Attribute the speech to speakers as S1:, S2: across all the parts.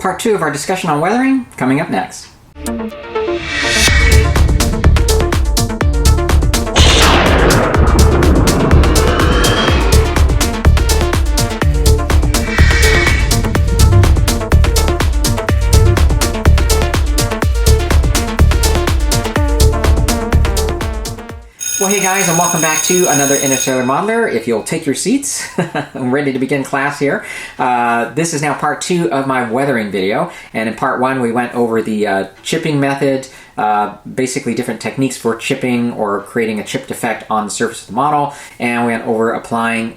S1: Part 2 of our discussion on weathering coming up next. Well, hey guys, and welcome back to another Interstellar Modeler. If you'll take your seats, I'm ready to begin class here. This is now part 2 of my weathering video, and in part 1 we went over the chipping method, basically different techniques for chipping or creating a chipped effect on the surface of the model, and we went over applying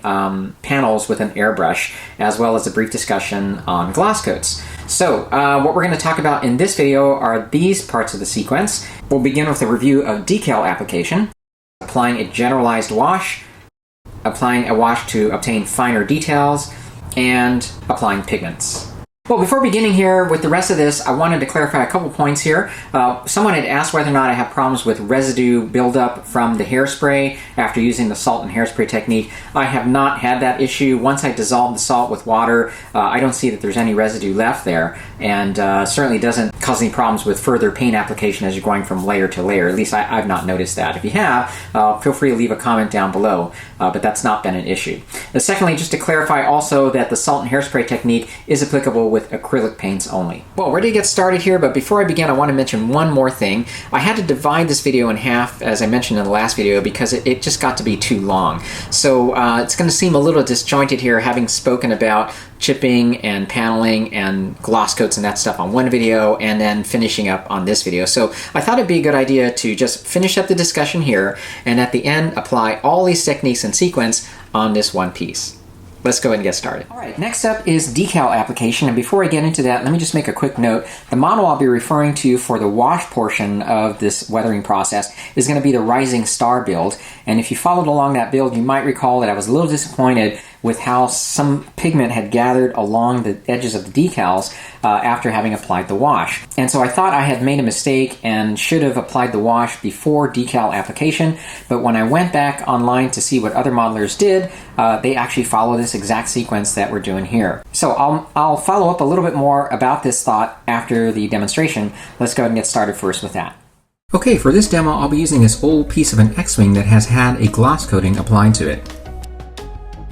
S1: panels with an airbrush, as well as a brief discussion on gloss coats. So, what we're going to talk about in this video are these parts of the sequence. We'll begin with a review of Decal Application, applying a generalized wash, applying a wash to obtain finer details, and applying pigments. Well, before beginning here with the rest of this, I wanted to clarify a couple points here. Someone had asked whether or not I have problems with residue buildup from the hairspray after using the salt and hairspray technique. I have not had that issue. Once I dissolve the salt with water, I don't see that there's any residue left there, and certainly doesn't cause any problems with further paint application as you're going from layer to layer. At least I've not noticed that. If you have, feel free to leave a comment down below, but that's not been an issue. Secondly, just to clarify also that the salt and hairspray technique is applicable with acrylic paints only. Well, ready to get started here, but before I begin, I want to mention one more thing. I had to divide this video in half, as I mentioned in the last video, because it just got to be too long. So it's going to seem a little disjointed here, having spoken about chipping and paneling and gloss coats and that stuff on one video, and then finishing up on this video. So I thought it'd be a good idea to just finish up the discussion here, and at the end apply all these techniques in sequence on this one piece. Let's go ahead and get started. All right, next up is Decal Application, and before I get into that, let me just make a quick note. The model I'll be referring to for the wash portion of this weathering process is going to be the Rising Star build, and if you followed along that build, you might recall that I was a little disappointed with how some pigment had gathered along the edges of the decals after having applied the wash. And so I thought I had made a mistake and should have applied the wash before Decal Application, but when I went back online to see what other modelers did, they actually follow this exact sequence that we're doing here. So I'll follow up a little bit more about this thought after the demonstration. Let's go ahead and get started first with that. Okay, for this demo, I'll be using this old piece of an X-Wing that has had a gloss coating applied to it.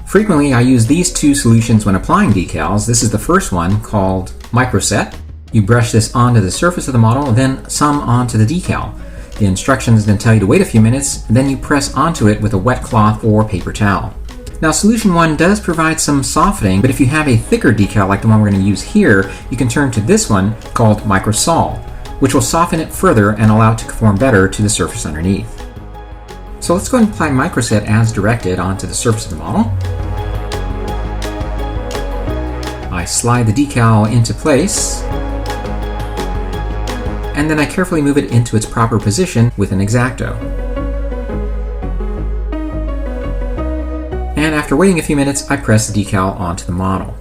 S1: Frequently, I use these two solutions when applying decals. This is the first one, called Microset. You brush this onto the surface of the model, then some onto the decal. The instructions then tell you to wait a few minutes, then you press onto it with a wet cloth or paper towel. Now, solution 1 does provide some softening, but if you have a thicker decal like the one we're going to use here, you can turn to this one called Microsol, which will soften it further and allow it to conform better to the surface underneath. So let's go ahead and apply Microset as directed onto the surface of the model. I slide the decal into place, and then I carefully move it into its proper position with an X-Acto. And after waiting a few minutes, I press the decal onto the model.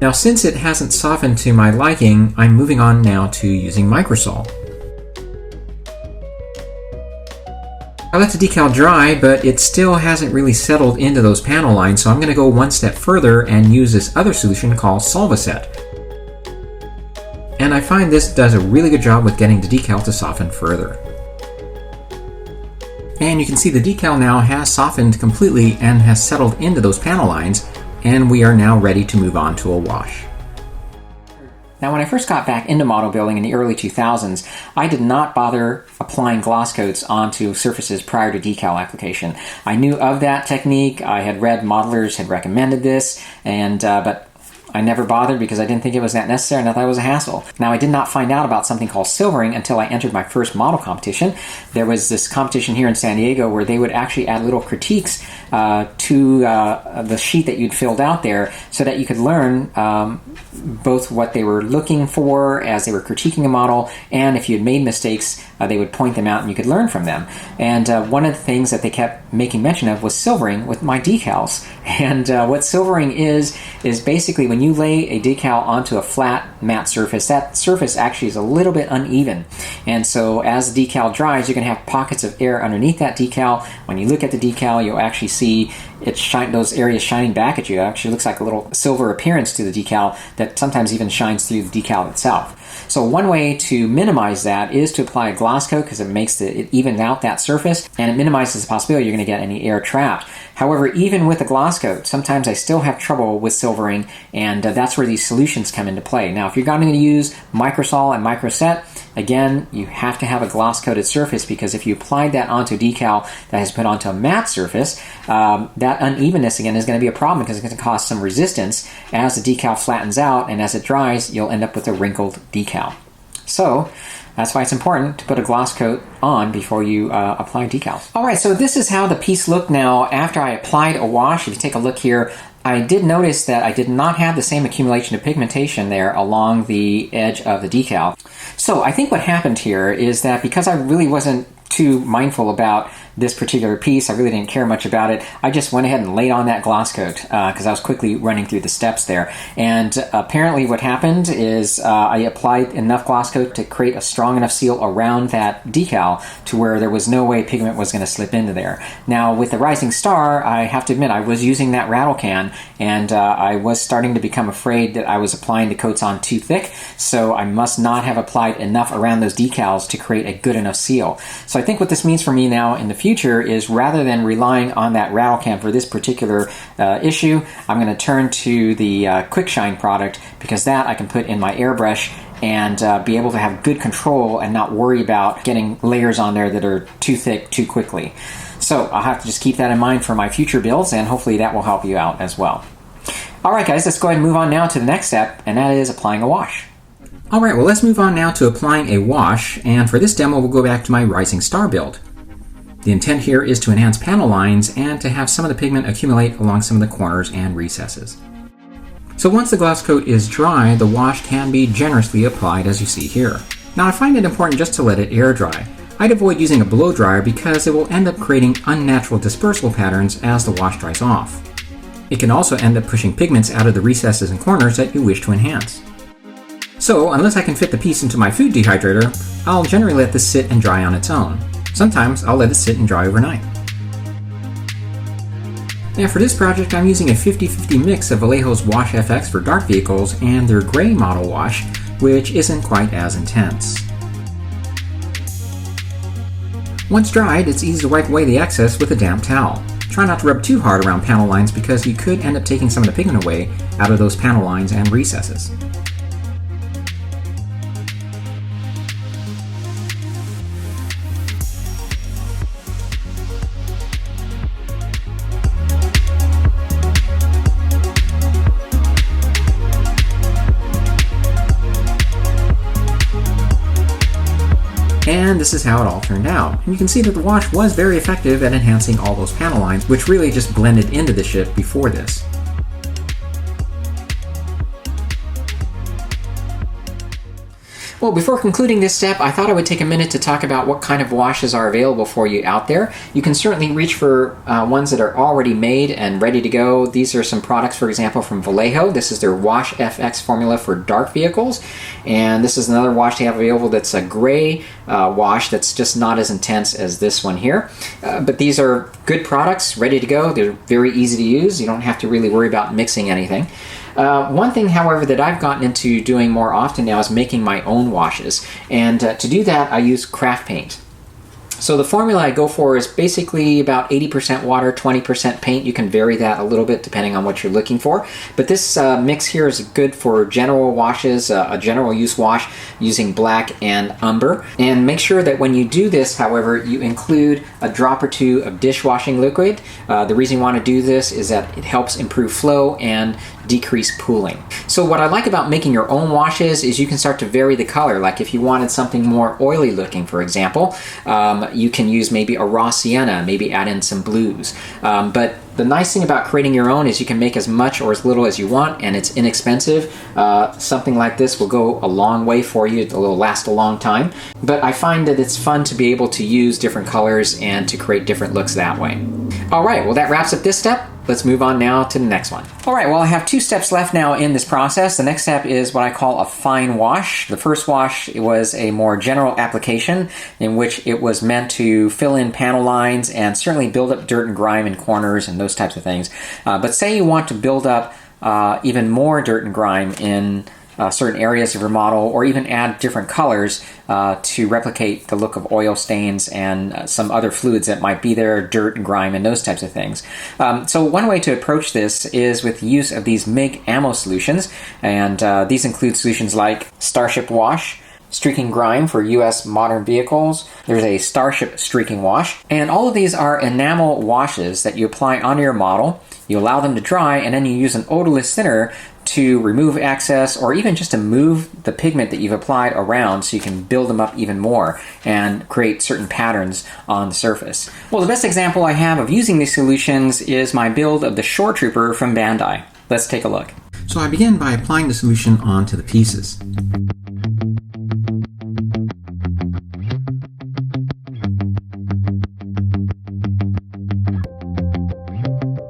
S1: Now, since it hasn't softened to my liking, I'm moving on now to using Microsol. I let the decal dry, but it still hasn't really settled into those panel lines, so I'm going to go one step further and use this other solution called Solvaset. And I find this does a really good job with getting the decal to soften further. And you can see the decal now has softened completely and has settled into those panel lines, and we are now ready to move on to a wash. Now, when I first got back into model building in the early 2000s, I did not bother applying gloss coats onto surfaces prior to decal application. I knew of that technique. I had read modelers had recommended this, and but I never bothered because I didn't think it was that necessary and I thought it was a hassle. Now, I did not find out about something called silvering until I entered my first model competition. There was this competition here in San Diego where they would actually add little critiques to the sheet that you'd filled out there so that you could learn both what they were looking for as they were critiquing a model, and if you had made mistakes, they would point them out and you could learn from them. And one of the things that they kept making mention of was silvering with my decals. And what silvering is basically when when you lay a decal onto a flat matte surface, that surface actually is a little bit uneven. And so as the decal dries, you're going to have pockets of air underneath that decal. When you look at the decal, you'll actually see those areas shining back at you. It actually looks like a little silver appearance to the decal that sometimes even shines through the decal itself. So one way to minimize that is to apply a gloss coat, because it evens out that surface and it minimizes the possibility you're going to get any air trapped. However, even with a gloss coat, sometimes I still have trouble with silvering, and that's where these solutions come into play. Now, if you're going to use microsol and microset, again, you have to have a gloss coated surface, because if you applied that onto a decal that has put onto a matte surface, that unevenness again is going to be a problem, because it's going to cause some resistance as the decal flattens out, and as it dries, you'll end up with a wrinkled decal. So that's why it's important to put a gloss coat on before you apply decals. All right, so this is how the piece looked now after I applied a wash. If you take a look here, I did notice that I did not have the same accumulation of pigmentation there along the edge of the decal. So I think what happened here is that because I really wasn't too mindful about this particular piece, I really didn't care much about it, I just went ahead and laid on that gloss coat because I was quickly running through the steps there. And apparently what happened is I applied enough gloss coat to create a strong enough seal around that decal to where there was no way pigment was going to slip into there. Now with the Rising Star, I have to admit I was using that rattle can, and I was starting to become afraid that I was applying the coats on too thick, so I must not have applied enough around those decals to create a good enough seal. So I think what this means for me now in the future is, rather than relying on that rattle can for this particular issue, I'm going to turn to the Quick Shine product, because that I can put in my airbrush and be able to have good control and not worry about getting layers on there that are too thick too quickly. So I'll have to just keep that in mind for my future builds, and hopefully that will help you out as well. Alright guys, let's go ahead and move on now to the next step, and that is applying a wash. Alright, well let's move on now to applying a wash, and for this demo we'll go back to my Rising Star build. The intent here is to enhance panel lines and to have some of the pigment accumulate along some of the corners and recesses. So once the gloss coat is dry, the wash can be generously applied as you see here. Now I find it important just to let it air dry. I'd avoid using a blow dryer because it will end up creating unnatural dispersal patterns as the wash dries off. It can also end up pushing pigments out of the recesses and corners that you wish to enhance. So unless I can fit the piece into my food dehydrator, I'll generally let this sit and dry on its own. Sometimes I'll let it sit and dry overnight. Now for this project I'm using a 50-50 mix of Vallejo's Wash FX for dark vehicles and their gray model wash, which isn't quite as intense. Once dried, it's easy to wipe away the excess with a damp towel. Try not to rub too hard around panel lines because you could end up taking some of the pigment away out of those panel lines and recesses. And this is how it all turned out. And you can see that the wash was very effective at enhancing all those panel lines, which really just blended into the ship before this. Well, before concluding this step, I thought I would take a minute to talk about what kind of washes are available for you out there. You can certainly reach for ones that are already made and ready to go. These are some products, for example, from Vallejo. This is their Wash FX formula for dark vehicles. And this is another wash they have available that's a gray wash that's just not as intense as this one here. But these are good products, ready to go. They're very easy to use. You don't have to really worry about mixing anything. One thing, however, that I've gotten into doing more often now is making my own washes. And to do that, I use craft paint. So the formula I go for is basically about 80% water, 20% paint. You can vary that a little bit depending on what you're looking for. But this mix here is good for general washes, a general use wash using black and umber. And make sure that when you do this, however, you include a drop or two of dishwashing liquid. The reason you want to do this is that it helps improve flow and decrease pooling. So what I like about making your own washes is you can start to vary the color. Like if you wanted something more oily looking, for example, you can use maybe a raw sienna, maybe add in some blues. But the nice thing about creating your own is you can make as much or as little as you want, and it's inexpensive. Something like this will go a long way for you. It will last a long time. But I find that it's fun to be able to use different colors and to create different looks that way. All right, well that wraps up this step. let's move on now to the next one. All right, well, I have 2 steps left now in this process. The next step is what I call a fine wash. The first wash was a more general application in which it was meant to fill in panel lines and certainly build up dirt and grime in corners and those types of things. But say you want to build up even more dirt and grime in certain areas of your model, or even add different colors to replicate the look of oil stains and some other fluids that might be there, dirt and grime and those types of things. So one way to approach this is with the use of these MIG ammo solutions, and these include solutions like Starship Wash, Streaking Grime for US modern vehicles. There's a Starship Streaking Wash, and all of these are enamel washes that you apply onto your model. You allow them to dry, and then you use an odorless thinner to remove excess or even just to move the pigment that you've applied around so you can build them up even more and create certain patterns on the surface. Well, the best example I have of using these solutions is my build of the Shore Trooper from Bandai. Let's take a look.
S2: So I begin by applying the solution onto the pieces.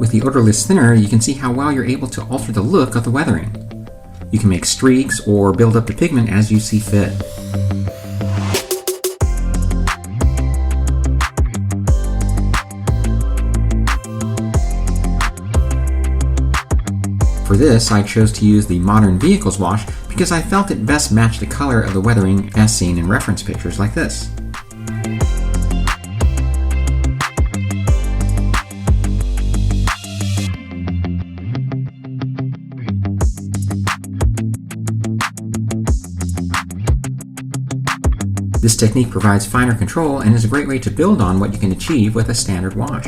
S2: With the odorless thinner, you can see how well you're able to alter the look of the weathering. You can make streaks or build up the pigment as you see fit. For this, I chose to use the Modern Vehicles wash because I felt it best matched the color of the weathering as seen in reference pictures like this. This technique provides finer control and is a great way to build on what you can achieve with a standard wash.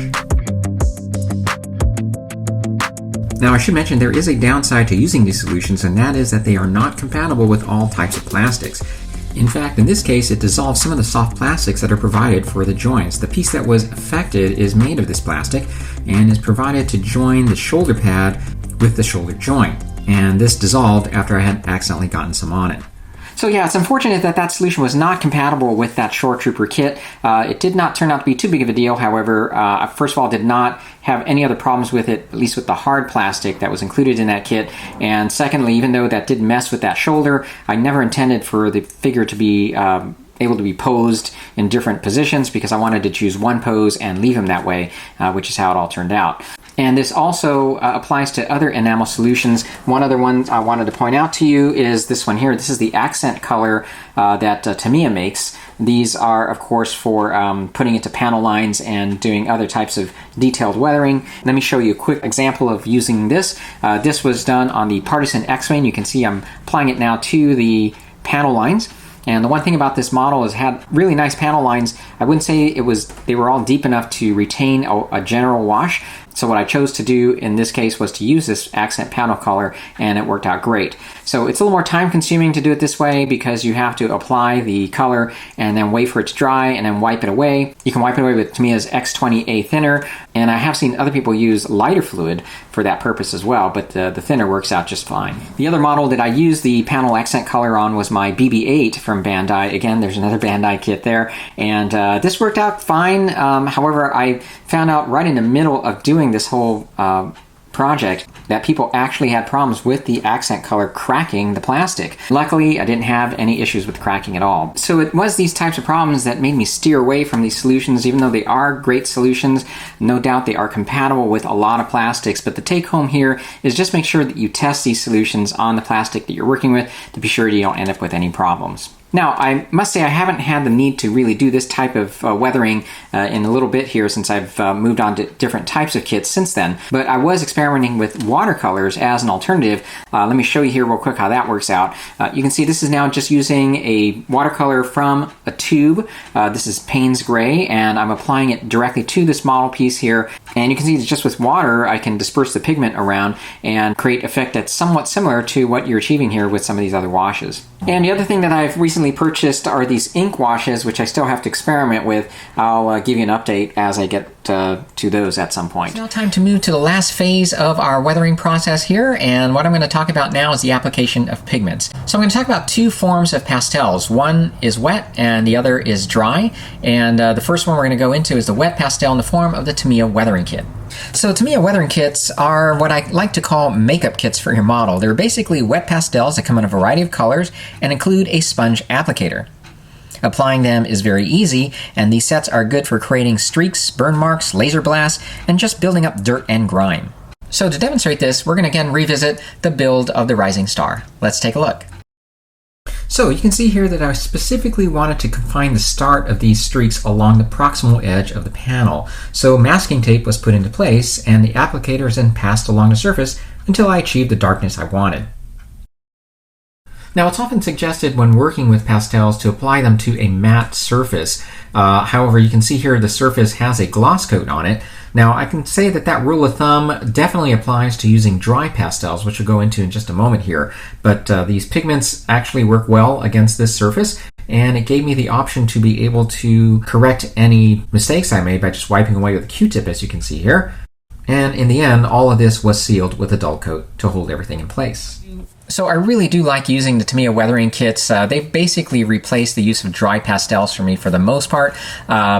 S2: Now I should mention there is a downside to using these solutions, and that is that they are not compatible with all types of plastics. In fact, in this case, it dissolves some of the soft plastics that are provided for the joints. The piece that was affected is made of this plastic and is provided to join the shoulder pad with the shoulder joint. And this dissolved after I had accidentally gotten some on it.
S1: So yeah, it's unfortunate that that solution was not compatible with that Shore Trooper kit. It did not turn out to be too big of a deal, however. First of all, did not have any other problems with it, at least with the hard plastic that was included in that kit. And secondly, even though that did mess with that shoulder, I never intended for the figure to be able to be posed in different positions because I wanted to choose one pose and leave him that way, which is how it all turned out. And this also applies to other enamel solutions. One other one I wanted to point out to you is this one here. This is the accent color that Tamiya makes. These are, of course, for putting into panel lines and doing other types of detailed weathering. Let me show you a quick example of using this. This was done on the Partisan X-Wing. You can see I'm applying it now to the panel lines. And the one thing about this model is it had really nice panel lines. I wouldn't say they were all deep enough to retain a general wash. So what I chose to do in this case was to use this accent panel color, and it worked out great. So it's a little more time consuming to do it this way because you have to apply the color and then wait for it to dry and then wipe it away. You can wipe it away with Tamiya's X20A thinner, and I have seen other people use lighter fluid for that purpose as well, but the thinner works out just fine. The other model that I used the panel accent color on was my BB-8 from Bandai. Again, there's another Bandai kit there, and this worked out fine. However, I found out right in the middle of doing this whole project that people actually had problems with the accent color cracking the plastic. Luckily, I didn't have any issues with cracking at all. So it was these types of problems that made me steer away from these solutions, even though they are great solutions. No doubt they are compatible with a lot of plastics, but the take home here is just make sure that you test these solutions on the plastic that you're working with to be sure you don't end up with any problems. Now, I must say I haven't had the need to really do this type of weathering in a little bit here since I've moved on to different types of kits since then, but I was experimenting with watercolors as an alternative. Let me show you here real quick how that works out. You can see this is now just using a watercolor from a tube. This is Payne's Gray, and I'm applying it directly to this model piece here. And you can see that just with water, I can disperse the pigment around and create effect that's somewhat similar to what you're achieving here with some of these other washes. And the other thing that I've recently purchased are these ink washes, which I still have to experiment with. I'll give you an update as I get to those at some point. It's now time to move to the last phase of our weathering process here, and what I'm going to talk about now is the application of pigments. So I'm going to talk about two forms of pastels. One is wet and the other is dry, and the first one we're going to go into is the wet pastel in the form of the Tamiya weathering kit. So Tamiya weathering kits are what I like to call makeup kits for your model. They're basically wet pastels that come in a variety of colors and include a sponge applicator. Applying them is very easy, and these sets are good for creating streaks, burn marks, laser blasts, and just building up dirt and grime. So to demonstrate this, we're going to again revisit the build of the Rising Star. Let's take a look.
S2: So you can see here that I specifically wanted to confine the start of these streaks along the proximal edge of the panel. So masking tape was put into place, and the applicator is then passed along the surface until I achieved the darkness I wanted. Now, it's often suggested when working with pastels to apply them to a matte surface. However, you can see here the surface has a gloss coat on it. Now, I can say that that rule of thumb definitely applies to using dry pastels, which we'll go into in just a moment here. But these pigments actually work well against this surface, and it gave me the option to be able to correct any mistakes I made by just wiping away with a Q-tip, as you can see here. And in the end, all of this was sealed with a dull coat to hold everything in place.
S1: So I really do like using the Tamiya weathering kits. They've basically replaced the use of dry pastels for me for the most part,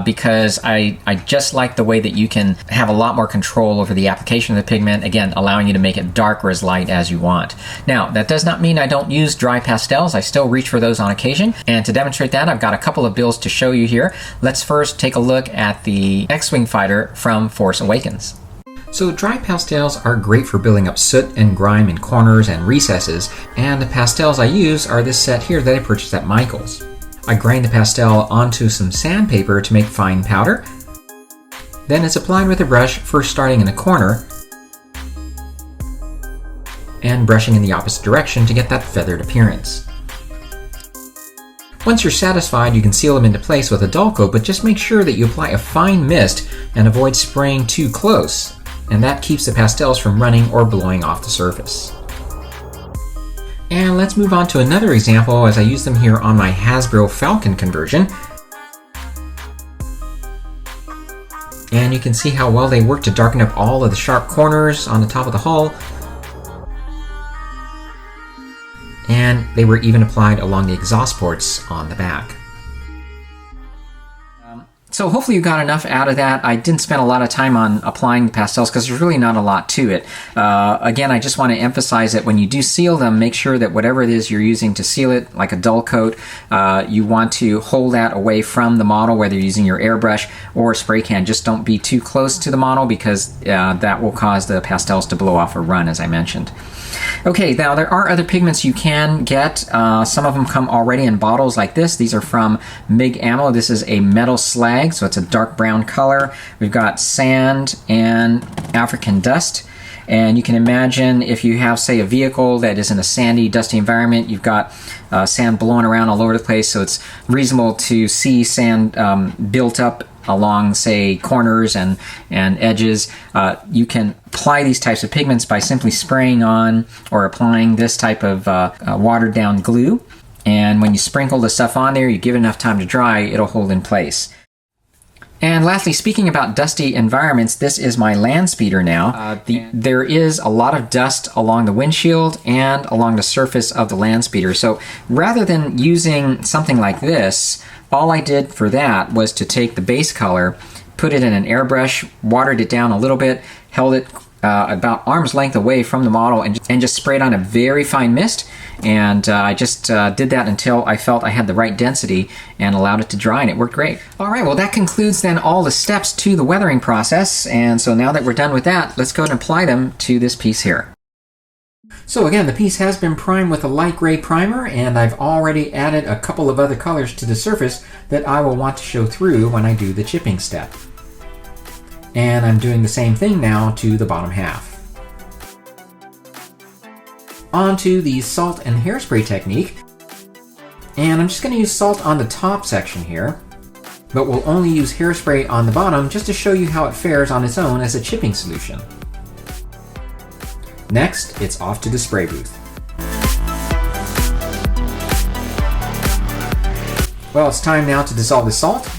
S1: because I just like the way that you can have a lot more control over the application of the pigment, again, allowing you to make it dark or as light as you want. Now, that does not mean I don't use dry pastels. I still reach for those on occasion, and to demonstrate that, I've got a couple of builds to show you here. Let's first take a look at the X-Wing fighter from Force Awakens.
S2: So dry pastels are great for building up soot and grime in corners and recesses, and the pastels I use are this set here that I purchased at Michael's. I grind the pastel onto some sandpaper to make fine powder. Then it's applied with a brush, first starting in a corner and brushing in the opposite direction to get that feathered appearance. Once you're satisfied, you can seal them into place with a dull coat, but just make sure that you apply a fine mist and avoid spraying too close, and that keeps the pastels from running or blowing off the surface. And let's move on to another example as I use them here on my Hasbro Falcon conversion. And you can see how well they work to darken up all of the sharp corners on the top of the hull. And they were even applied along the exhaust ports on the back.
S1: So hopefully you got enough out of that. I didn't spend a lot of time on applying the pastels because there's really not a lot to it. Again, I just want to emphasize that when you do seal them, make sure that whatever it is you're using to seal it, like a dull coat, you want to hold that away from the model, whether you're using your airbrush or a spray can. Just don't be too close to the model because that will cause the pastels to blow off or run, as I mentioned. Okay, now there are other pigments you can get. Some of them come already in bottles like this. These are from MIG Ammo. This is a metal slag, so it's a dark brown color. We've got sand and African dust. And you can imagine if you have, say, a vehicle that is in a sandy, dusty environment, you've got sand blowing around all over the place, so it's reasonable to see sand built up along, say, corners and edges. You can apply these types of pigments by simply spraying on or applying this type of watered down glue. And when you sprinkle the stuff on there, you give it enough time to dry, it'll hold in place. And lastly, speaking about dusty environments, this is my land speeder now. There is a lot of dust along the windshield and along the surface of the land speeder. So rather than using something like this, all I did for that was to take the base color, put it in an airbrush, watered it down a little bit, held it about arm's length away from the model, and just sprayed on a very fine mist. And I just did that until I felt I had the right density and allowed it to dry, and it worked great. All right, well, that concludes then all the steps to the weathering process. And so now that we're done with that, let's go ahead and apply them to this piece here.
S2: So again, the piece has been primed with a light gray primer, and I've already added a couple of other colors to the surface that I will want to show through when I do the chipping step. And I'm doing the same thing now to the bottom half. Onto the salt and hairspray technique, and I'm just going to use salt on the top section here, but we'll only use hairspray on the bottom just to show you how it fares on its own as a chipping solution. Next, it's off to the spray booth. Well, it's time now to dissolve the salt.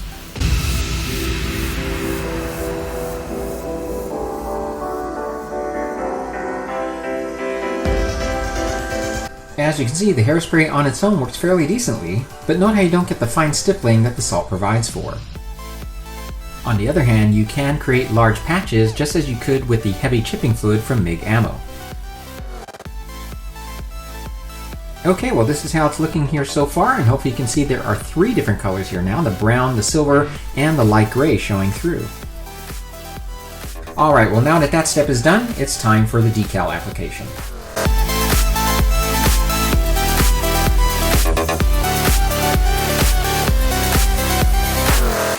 S2: As you can see, the hairspray on its own works fairly decently, but note how you don't get the fine stippling that the salt provides for. On the other hand, you can create large patches just as you could with the heavy chipping fluid from MIG ammo. Okay, well this is how it's looking here so far, and hopefully you can see there are 3 different colors here now, the brown, the silver, and the light gray showing through. Alright, well now that that step is done, it's time for the decal application.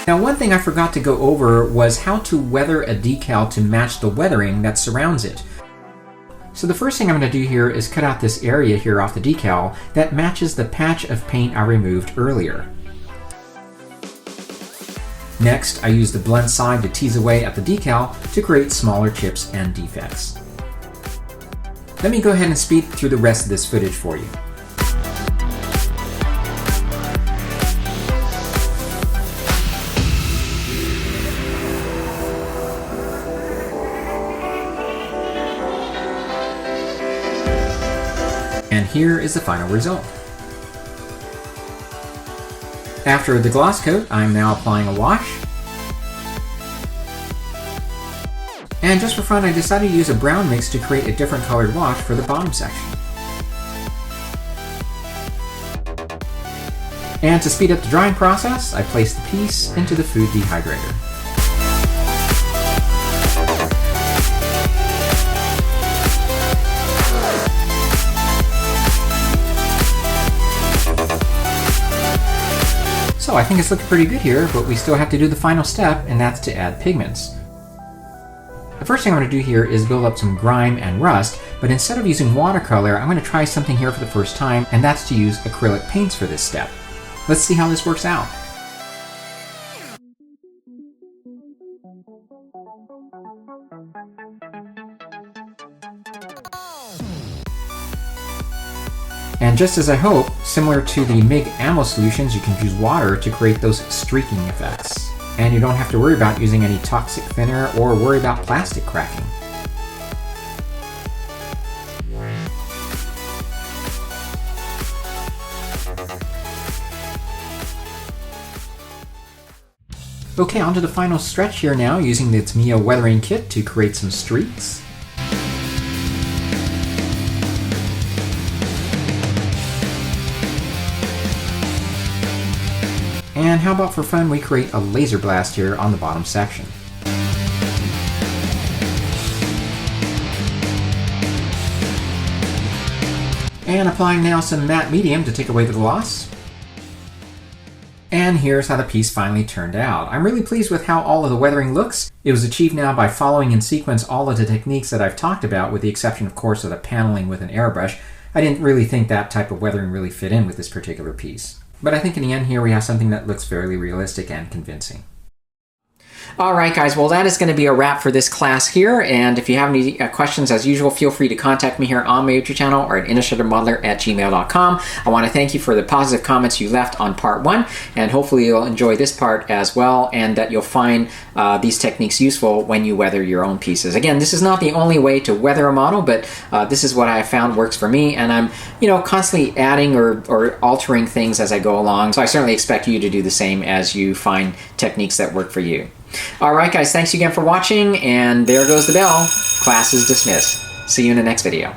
S2: Now one thing I forgot to go over was how to weather a decal to match the weathering that surrounds it. So the first thing I'm going to do here is cut out this area here off the decal that matches the patch of paint I removed earlier. Next, I use the blunt side to tease away at the decal to create smaller chips and defects. Let me go ahead and speed through the rest of this footage for you. And here is the final result. After the gloss coat, I'm now applying a wash. And just for fun, I decided to use a brown mix to create a different colored wash for the bottom section. And to speed up the drying process, I placed the piece into the food dehydrator. So I think it's looking pretty good here, but we still have to do the final step, and that's to add pigments. The first thing I'm going to do here is build up some grime and rust, but instead of using watercolor, I'm going to try something here for the first time, and that's to use acrylic paints for this step. Let's see how this works out. And just as I hope, similar to the MIG ammo solutions, you can use water to create those streaking effects. And you don't have to worry about using any toxic thinner or worry about plastic cracking. Okay, on to the final stretch here now, using the Tamiya weathering kit to create some streaks. And how about for fun, we create a laser blast here on the bottom section. And applying now some matte medium to take away the gloss. And here's how the piece finally turned out. I'm really pleased with how all of the weathering looks. It was achieved now by following in sequence all of the techniques that I've talked about, with the exception, of course, of the paneling with an airbrush. I didn't really think that type of weathering really fit in with this particular piece. But I think in the end here we have something that looks fairly realistic and convincing.
S1: Alright guys, well that is going to be a wrap for this class here, and if you have any questions, as usual, feel free to contact me here on my YouTube channel or at InterstellarModeler@gmail.com. I want to thank you for the positive comments you left on part 1, and hopefully you'll enjoy this part as well, and that you'll find these techniques useful when you weather your own pieces. Again, this is not the only way to weather a model, but this is what I have found works for me, and I'm constantly adding or altering things as I go along, so I certainly expect you to do the same as you find techniques that work for you. Alright guys, thanks again for watching, and there goes the bell. Class is dismissed. See you in the next video.